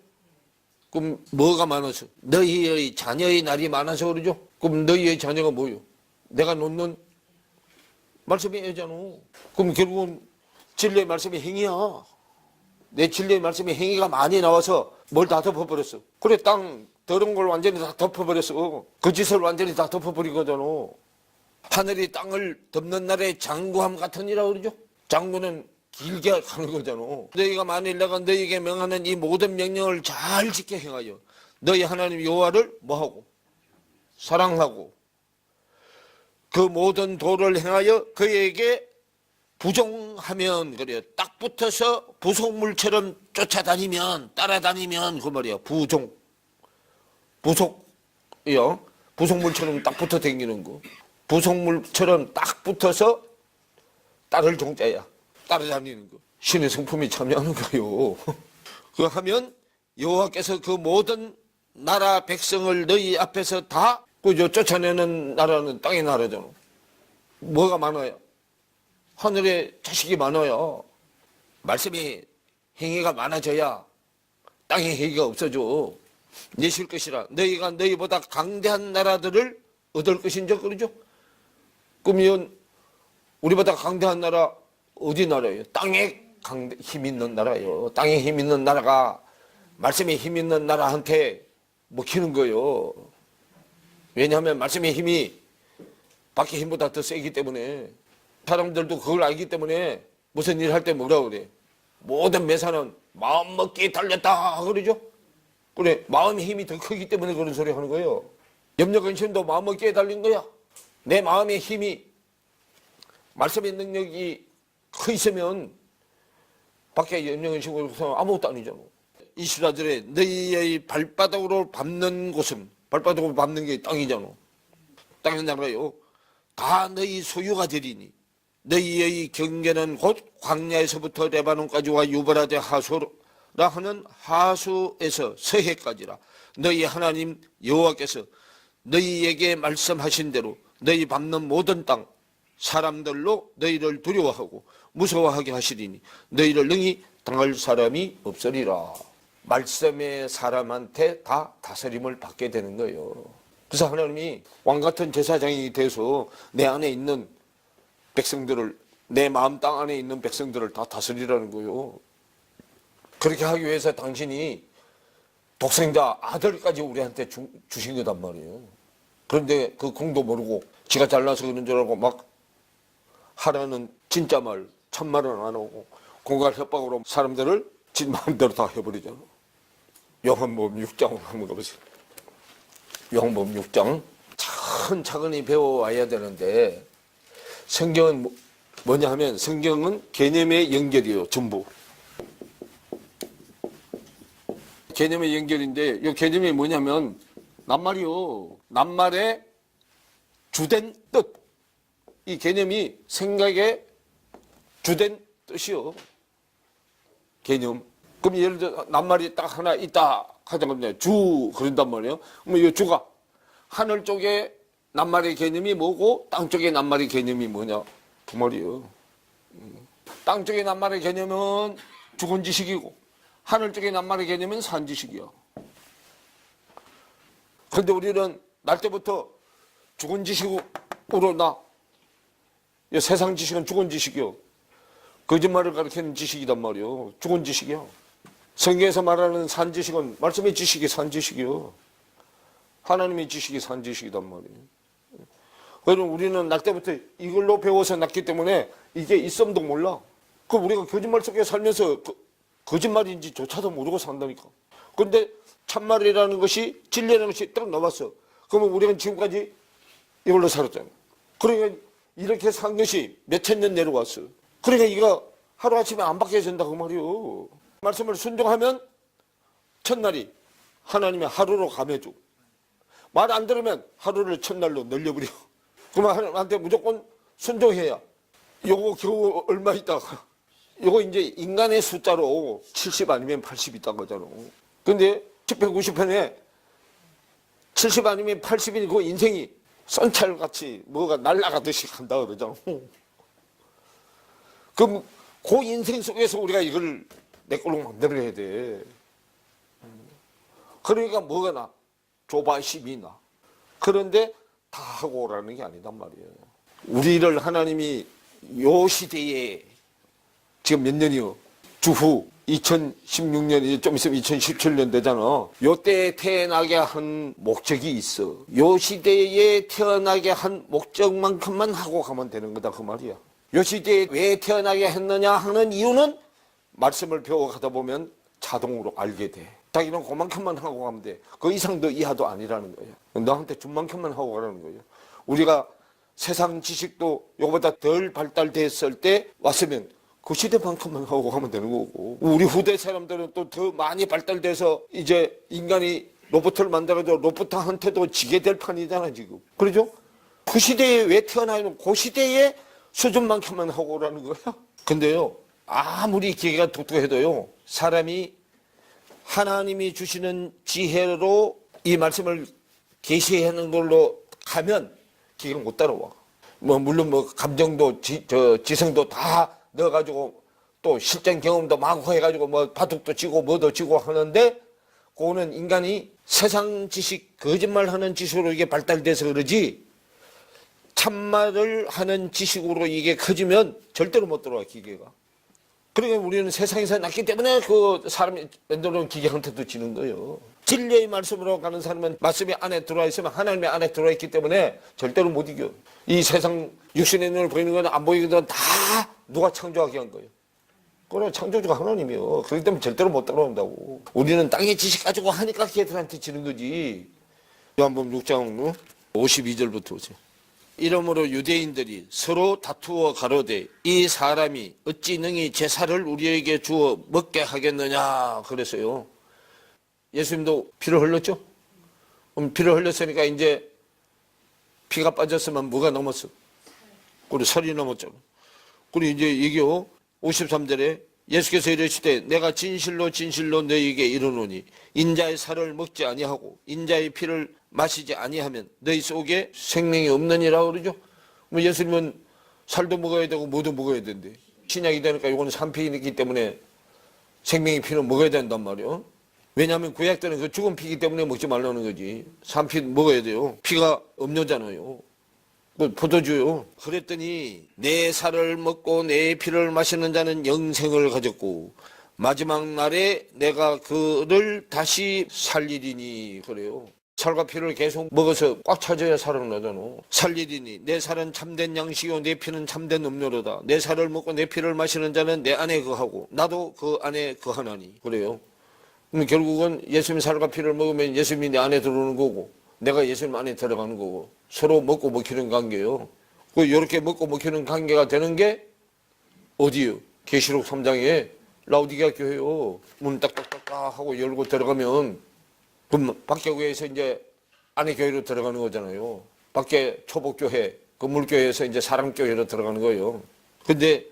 그럼 뭐가 많아서? 너희의 자녀의 날이 많아서 그러죠. 그럼 너희의 자녀가 뭐요? 내가 놓는 말씀이잖아. 그럼 결국은 진리의 말씀이 행위야. 내 진리의 말씀이 행위가 많이 나와서 뭘 다 덮어버렸어. 그래, 땅 더러운 걸 완전히 다 덮어버렸어. 그 짓을 완전히 다 덮어버린 거잖아. 하늘이 땅을 덮는 날의 장구함 같으니라 그러죠. 장구는 길게 가는 거잖아. 너희가 만일 내가 너희에게 명하는 이 모든 명령을 잘 지켜 행하여 너희 하나님 여호와를 뭐하고? 사랑하고 그 모든 도를 행하여 그에게 부종하면, 그래요. 딱 붙어서 부속물처럼 쫓아다니면, 따라다니면, 그 말이야. 부속이요. 부속물처럼 딱 붙어 다니는 거. 부속물처럼 딱 붙어서 따를 종자야. 따라다니는 거. 신의 성품이 참여하는 거요. 그거 하면 여호와께서 그 모든 나라 백성을 너희 앞에서 다 쫓아내는 나라는 땅의 나라잖아. 뭐가 많아요? 하늘에 자식이 많아요. 말씀이 행위가 많아져야 땅의 행위가 없어져. 내실 것이라 너희가 너희보다 강대한 나라들을 얻을 것인지 그러죠. 그러면 우리보다 강대한 나라 어디 나라예요? 땅에 힘 있는 나라예요. 땅에 힘 있는 나라가 말씀에 힘 있는 나라한테 먹히는 거예요. 왜냐하면 말씀의 힘이 밖의 힘보다 더 세기 때문에. 사람들도 그걸 알기 때문에 무슨 일 할 때 뭐라 그래? 모든 매사는 마음 먹기에 달렸다 그러죠. 그래, 마음의 힘이 더 크기 때문에 그런 소리 하는 거예요. 염려 근심도 마음 먹기에 달린 거야. 내 마음의 힘이, 말씀의 능력이 커 있으면 밖에 염려 근심으로 아무것도 아니잖아. 24절에 너희의 발바닥으로 밟는 곳은, 발바닥으로 밟는 게 땅이잖아. 땅의 나라요. 다 너희 소유가 되리니 너희의 경계는 곧 광야에서부터 레바논까지와 유브라데 하소라 하는 하수에서 서해까지라. 너희 하나님 여호와께서 너희에게 말씀하신 대로 너희 밟는 모든 땅 사람들로 너희를 두려워하고 무서워하게 하시리니 너희를 능히 당할 사람이 없으리라. 말씀의 사람한테 다 다스림을 받게 되는 거예요. 그래서 하나님이 왕같은 제사장이 돼서 내 안에 있는 백성들을, 내 마음 땅 안에 있는 백성들을 다 다스리라는 거예요. 그렇게 하기 위해서 당신이 독생자 아들까지 우리한테 주신 거단 말이에요. 그런데 그 공도 모르고 지가 잘나서 그런 줄 알고 막 하라는 진짜 말, 참말은 안 하고 공갈 협박으로 사람들을 지 마음대로 다 해버리잖아. 요한복음 6장으로 한번 가보세요. 요한복음 6장. 차근차근히 배워와야 되는데 성경은 뭐냐 하면 성경은 개념의 연결이에요. 전부. 개념의 연결인데 이 개념이 뭐냐면 낱말이요. 낱말의 주된 뜻. 이 개념이 생각의 주된 뜻이요. 개념. 그럼 예를 들어 낱말이 딱 하나 있다 하자면 주 그런단 말이에요. 그럼 이 주가 하늘 쪽에 낱말의 개념이 뭐고 땅 쪽에 낱말의 개념이 뭐냐 그 말이에요. 땅 쪽에 낱말의 개념은 죽은 지식이고 하늘 쪽에 낱말의 개념은 산 지식이야. 그런데 우리는 날 때부터 죽은 지식으로 이 세상 지식은 죽은 지식이요. 거짓말을 가리키는 지식이단 말이에요. 죽은 지식이야. 성경에서 말하는 산 지식은 말씀의 지식이 산 지식이요. 하나님의 지식이 산 지식이단 말이에요. 그럼 우리는 날 때부터 이걸로 배워서 났기 때문에 이게 있음도 몰라. 그럼 우리가 거짓말 속에 살면서 거짓말인지 조차도 모르고 산다니까. 그런데 참말이라는 것이 진리라는 것이 딱 나왔어. 그러면 우리는 지금까지 이걸로 살았잖아. 그러니까 이렇게 산 것이 몇천 년 내려왔어. 그러니까 이거 하루아침에 안 바뀌어진다 그 말이요. 말씀을 순종하면 첫날이 하나님의 하루로 감해줘. 말 안 들으면 하루를 첫날로 늘려버려. 그러면 하나님한테 무조건 순종해야. 요거 겨우 얼마 있다가 요거 이제 인간의 숫자로 70 아니면 80 있다는 거잖아. 근데 10편 90편에 70 아니면 80이니 그 인생이 썬찰같이 뭐가 날아가듯이 간다 그러잖아. 그럼 그 인생 속에서 우리가 이걸 내 걸로 만들어야 돼. 그러니까 뭐가 나? 조바심이 나. 그런데 다 하고 오라는 게 아니단 말이에요. 우리를 하나님이 요 시대에 지금 몇 년이요? 주후 2016년이 좀 있으면 2017년 되잖아. 요 때에 태어나게 한 목적이 있어. 요 시대에 태어나게 한 목적만큼만 하고 가면 되는 거다 그 말이야. 요 시대에 왜 태어나게 했느냐 하는 이유는 말씀을 배워가다 보면 자동으로 알게 돼. 자기는 그만큼만 하고 가면 돼. 그 이상도 이하도 아니라는 거예요. 너한테 준 만큼만 하고 가라는 거예요. 우리가 세상 지식도 요거보다 덜 발달됐을 때 왔으면 그 시대만큼만 하고 가면 되는 거고, 우리 후대 사람들은 또 더 많이 발달돼서 이제 인간이 로봇을 만들어도 로봇한테도 지게 될 판이잖아 지금. 그러죠? 그 시대에 왜 태어나면 그 시대의 수준만큼만 하고 오라는 거야. 근데요, 아무리 기계가 독특해도요, 사람이 하나님이 주시는 지혜로 이 말씀을 계시하는 걸로 가면 기계가 못 따라와. 물론 감정도 지성도 다 넣어가지고 또 실전 경험도 많고 해가지고 바둑도 치고 뭐도 치고 하는데, 그거는 인간이 세상 지식, 거짓말하는 지식으로 이게 발달돼서 그러지, 참말을 하는 지식으로 이게 커지면 절대로 못 들어와 기계가. 그러니까 우리는 세상에서 났기 때문에 그 사람이 만들어놓은 기계한테도 지는 거예요. 진리의 말씀으로 가는 사람은 말씀이 안에 들어와 있으면 하나님의 안에 들어와 있기 때문에 절대로 못 이겨. 이 세상 육신의 눈을 보이는 건 안 보이거든 다 누가 창조하게 한 거예요. 그러나 창조주가 하나님이요. 그렇기 때문에 절대로 못 따라온다고. 우리는 땅의 지식 가지고 하니까 걔들한테 지는 거지. 요한복음 6장 52절부터 오세요. 이러므로 유대인들이 서로 다투어 가로되 이 사람이 어찌 능히 제사를 우리에게 주어 먹게 하겠느냐 그랬어요. 예수님도 피를 흘렸죠? 그럼 피를 흘렸으니까 이제 피가 빠졌으면 뭐가 넘었어? 그리고 살이 넘었잖아. 그리고 이제 이게요 53절에 예수께서 이르시되 내가 진실로 진실로 너희에게 이르노니 인자의 살을 먹지 아니하고 인자의 피를 마시지 아니하면 너희 속에 생명이 없느니라 그러죠. 뭐 예수님은 살도 먹어야 되고 뭐도 먹어야 된대. 신약이 되니까 이거는 산피이기 때문에 생명의 피는 먹어야 된단 말이에요. 왜냐하면 구약 때는 그 죽은 피이기 때문에 먹지 말라는 거지. 산피 먹어야 돼요. 피가 음료잖아요. 그 포도주요. 그랬더니 내 살을 먹고 내 피를 마시는 자는 영생을 가졌고 마지막 날에 내가 그를 다시 살리리니 그래요. 살과 피를 계속 먹어서 꽉 차져야 살아나잖아. 살리리니 내 살은 참된 양식이요 내 피는 참된 음료로다. 내 살을 먹고 내 피를 마시는 자는 내 안에 거하고 나도 그 안에 거하나니 그래요. 그럼 결국은 예수님 살과 피를 먹으면 예수님이 내 안에 들어오는 거고 내가 예수님 안에 들어가는 거고 서로 먹고 먹히는 관계예요. 이렇게 먹고 먹히는 관계가 되는 게 어디요? 계시록 3장에 라오디게아 교회요. 문 딱딱딱딱 하고 열고 들어가면 그럼 밖에 교회에서 이제 안에 교회로 들어가는 거잖아요. 밖에 초복교회, 건물교회에서 이제 사랑교회로 들어가는 거예요. 근데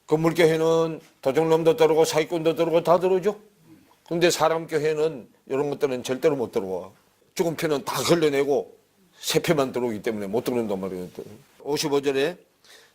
건물교회는 도둑놈도 들어오고 사기꾼도 들어오고 다 들어오죠. 근데 사람교회는 이런 것들은 절대로 못 들어와. 죽은 피는 다 걸려내고 새 피만 들어오기 때문에 못 들어온단 말이에요. 55절에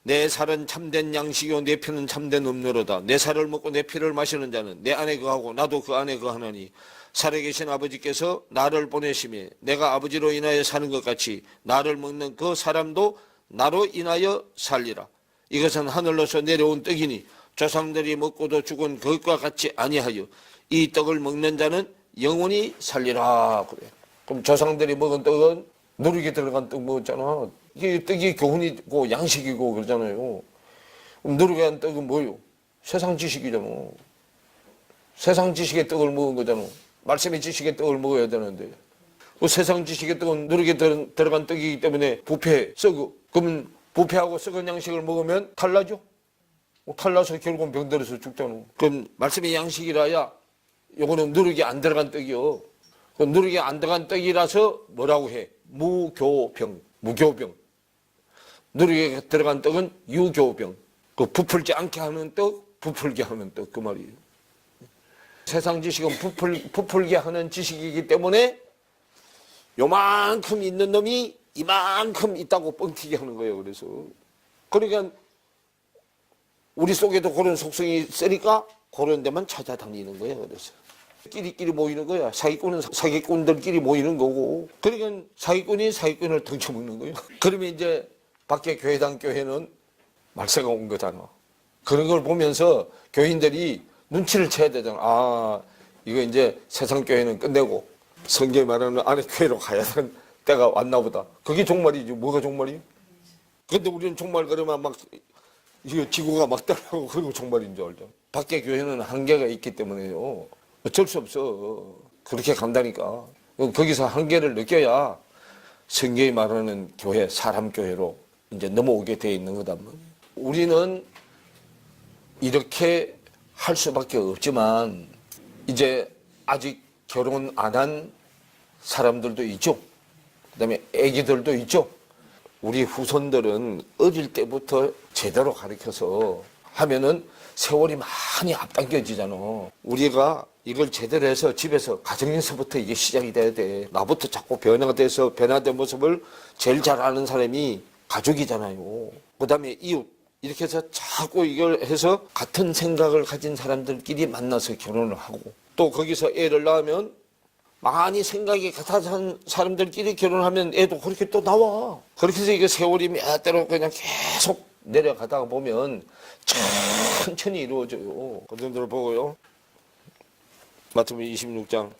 내 살은 참된 양식이요 내 피는 참된 음료로다. 내 살을 먹고 내 피를 마시는 자는 내 안에 거하고 나도 그 안에 거하나니 살아계신 아버지께서 나를 보내심에 내가 아버지로 인하여 사는 것 같이 나를 먹는 그 사람도 나로 인하여 살리라. 이것은 하늘로서 내려온 떡이니 조상들이 먹고도 죽은 그것과 같이 아니하여 이 떡을 먹는 자는 영원히 살리라. 그래. 그럼 조상들이 먹은 떡은 누룩에 들어간 떡 먹었잖아. 이게 떡이 교훈이고 양식이고 그러잖아요. 그럼 누룩에 한 떡은 뭐요? 세상 지식이잖아. 세상 지식의 떡을 먹은 거잖아. 말씀의 지식의 떡을 먹어야 되는데. 그 세상 지식의 떡은 누룩에 들어간 떡이기 때문에 부패, 썩어. 그러면 부패하고 썩은 양식을 먹으면 탈나죠? 탈나서 결국은 병들어서 죽잖아. 그럼 말씀의 양식이라야 요거는 누룩이 안 들어간 떡이요. 그 누룩이 안 들어간 떡이라서 뭐라고 해? 무교병. 무교병. 누룩에 들어간 떡은 유교병. 그 부풀지 않게 하는 떡, 부풀게 하는 떡. 그 말이에요. 세상 지식은 부풀게 하는 지식이기 때문에 요만큼 있는 놈이 이만큼 있다고 뻥튀기 하는 거예요. 그래서. 그러니까 우리 속에도 그런 속성이 있으니까 그런 데만 찾아다니는 거예요. 그래서. 끼리끼리 모이는 거야. 사기꾼은 사기꾼들끼리 모이는 거고. 그러니까 사기꾼이 사기꾼을 덩쳐먹는 거예요. 그러면 이제 밖에 교회당 교회는 말세가 온 거잖아. 그런 걸 보면서 교인들이 눈치를 채야 되잖아. 아, 이거 이제 세상 교회는 끝내고 성경이 말하는 안에 교회로 가야 되는 때가 왔나 보다. 그게 종말이지. 뭐가 종말이에요? 근데 우리는 종말 그러면 막 이거 지구가 막 따라가고 그리고 종말인 줄 알죠. 밖에 교회는 한계가 있기 때문에요. 어쩔 수 없어. 그렇게 간다니까. 거기서 한계를 느껴야 성경이 말하는 교회, 사람 교회로 이제 넘어오게 돼 있는 거다. 우리는 이렇게 할 수밖에 없지만 이제 아직 결혼 안 한 사람들도 있죠. 그다음에 애기들도 있죠. 우리 후손들은 어릴 때부터 제대로 가르쳐서 하면은 세월이 많이 앞당겨지잖아. 우리가 이걸 제대로 해서 집에서 가정에서부터 이게 시작이 돼야 돼. 나부터 자꾸 변화가 돼서 변화된 모습을 제일 잘 아는 사람이 가족이잖아요. 그 다음에 이웃. 이렇게 해서 자꾸 이걸 해서 같은 생각을 가진 사람들끼리 만나서 결혼을 하고 또 거기서 애를 낳으면 많이 생각이 같은 사람들끼리 결혼하면 애도 그렇게 또 나와. 그렇게 해서 이게 세월이 몇 대로 그냥 계속 내려가다가 보면 천천히 이루어져요. 그분들 보고요. 마태복음 26장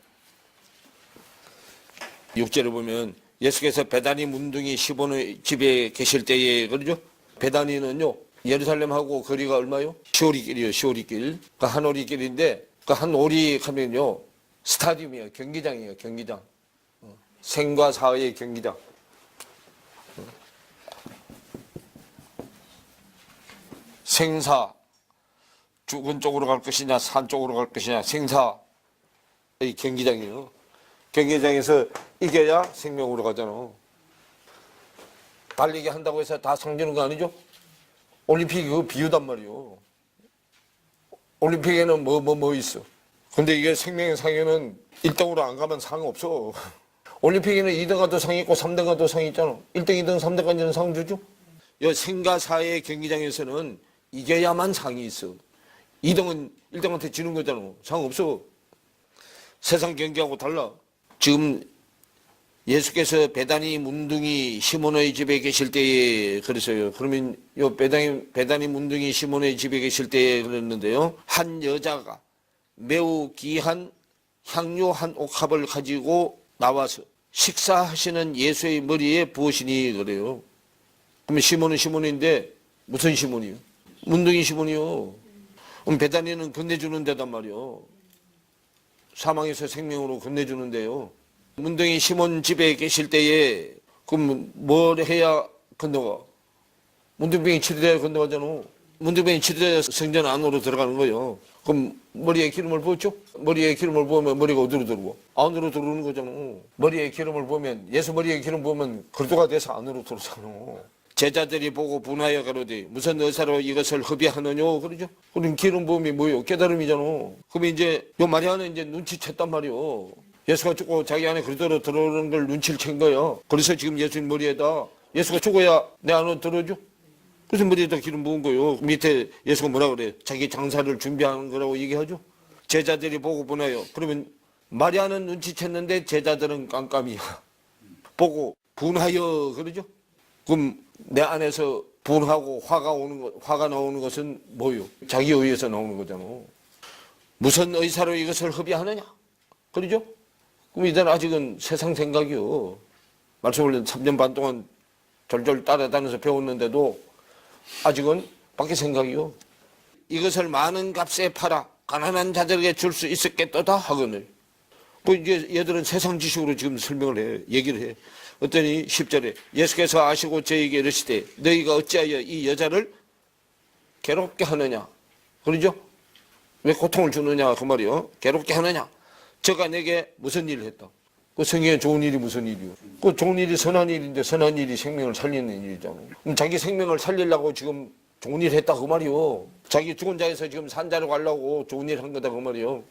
6절을 보면 예수께서 베다니 문둥이 시몬의 집에 계실 때에 그러죠. 베다니는요 예루살렘하고 거리가 얼마요? 시오리길이요. 시오리길. 그러니까 한 오리길인데 그 한 오리 하면요 스타디움이에요. 경기장이에요. 경기장. 생과 사의 경기장. 생사 죽은 쪽으로 갈 것이냐 산 쪽으로 갈 것이냐 생사의 경기장이에요. 경기장에서 이겨야 생명으로 가잖아. 달리기 한다고 해서 다 상주는 거 아니죠? 올림픽이 그 비유단 말이요. 올림픽에는 뭐 있어. 근데 이게 생명의 상에는 1등으로 안 가면 상 없어. 올림픽에는 2등가도 상이 있고 3등가도 상이 있잖아. 1등, 2등, 3등까지는 상 주죠. 이 생가사의 경기장에서는 이겨야만 상이 있어. 2등은 1등한테 지는 거잖아. 상 없어. 세상 경기하고 달라. 지금 예수께서 베다니 문둥이 시몬의 집에 계실 때에 그랬어요. 그러면 요 베다니 문둥이 시몬의 집에 계실 때에 그랬는데요. 한 여자가 매우 귀한 향료 한 옥합을 가지고 나와서 식사하시는 예수의 머리에 부으시니 그래요. 그러면 시몬은 시몬인데 무슨 시몬이요? 문둥이 시몬이요. 그럼 베다니는 건네주는 데단 말이요. 사망에서 생명으로 건네주는데요. 문둥이 시몬 집에 계실 때에 그럼 뭘 해야 건너가? 문둥병이 치료돼야 건너가잖아. 문둥병이 치료돼야 성전 안으로 들어가는 거예요. 그럼 머리에 기름을 부었죠? 머리에 기름을 부으면 머리가 어디로 들어오고? 안으로 들어오는 거잖아. 머리에 기름을 부으면 예수 머리에 기름 부으면 그리스도가 돼서 안으로 들어오잖아. 제자들이 보고 분하여 가로되 무슨 의사로 이것을 흡의하느냐 그러죠. 그럼 기름 부음이 뭐예요? 깨달음이잖아. 그러면 이제 요 마리아는 이제 눈치챘단 말이요. 예수가 죽고 자기 안에 그리스도로 들어오는 걸 눈치를 챈 거예요. 그래서 지금 예수님 머리에다 예수가 죽어야 내 안으로 들어오죠. 그래서 머리에다 기름 부은 거예요. 밑에 예수가 뭐라 그래? 자기 장사를 준비하는 거라고 얘기하죠. 제자들이 보고 분하여. 그러면 마리아는 눈치챘는데 제자들은 깜깜이야. 보고 분하여 그러죠. 그럼 내 안에서 분하고 화가 나오는 것은 뭐요? 자기 의에서 나오는 거잖아. 무슨 의사로 이것을 흡의하느냐? 그러죠? 그럼 이제는 아직은 세상 생각이요. 말씀을 3년 반 동안 졸졸 따라다녀서 배웠는데도 아직은 밖에 생각이요. 이것을 많은 값에 팔아 가난한 자들에게 줄 수 있었겠도다 하거늘. 그 이제 얘들은 세상 지식으로 지금 설명을 해, 얘기를 해. 어떠니 10절에 예수께서 아시고 저에게 이르시되 너희가 어찌하여 이 여자를 괴롭게 하느냐. 그러죠? 왜 고통을 주느냐 그 말이요. 괴롭게 하느냐. 저가 내게 무슨 일을 했다. 그 성경에 좋은 일이 무슨 일이요? 그 좋은 일이 선한 일인데 선한 일이 생명을 살리는 일이잖아. 그럼 자기 생명을 살리려고 지금 좋은 일 했다 그 말이요. 자기 죽은 자에서 지금 산 자로 가려고 좋은 일 한 거다 그 말이요.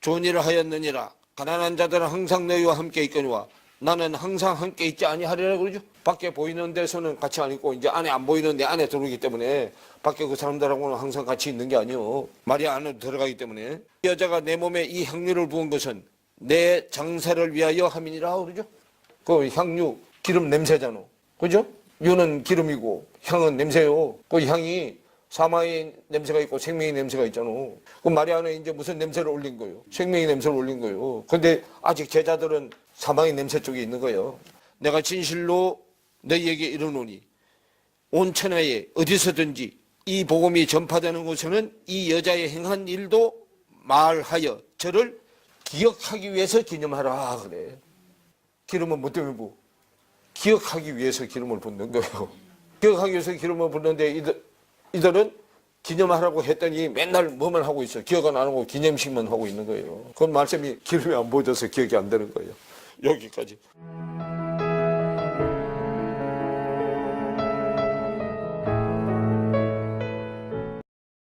좋은 일을 하였느니라. 가난한 자들은 항상 너희와 함께 있거니와 나는 항상 함께 있지 아니하리라 그러죠. 밖에 보이는 데서는 같이 안 있고 이제 안에 안 보이는 데 안에 들어오기 때문에 밖에 그 사람들하고는 항상 같이 있는 게 아니요. 말이 안으로 들어가기 때문에 여자가 내 몸에 이 향유를 부은 것은 내 장사를 위하여 함이니라 그러죠. 그 향유 기름 냄새잖아. 그죠? 유는 기름이고 향은 냄새요. 그 향이 사망의 냄새가 있고 생명의 냄새가 있잖아. 그 마리아는 이제 무슨 냄새를 올린 거예요? 생명의 냄새를 올린 거예요. 근데 아직 제자들은 사망의 냄새 쪽에 있는 거예요. 내가 진실로 너희에게 이르노니 온 천하에 어디서든지 이 복음이 전파되는 곳에는 이 여자의 행한 일도 말하여 저를 기억하기 위해서 기념하라 그래. 기름은 뭐 때문에 뭐? 기억하기 위해서 기름을 붓는 거예요. 기억하기 위해서 기름을 붓는데 이들은 기념하라고 했더니 맨날 뭐만 하고 있어요. 기억 안 하고 기념식만 하고 있는 거예요. 그건 말씀이 기름이 안 부어져서 기억이 안 되는 거예요. 여기까지.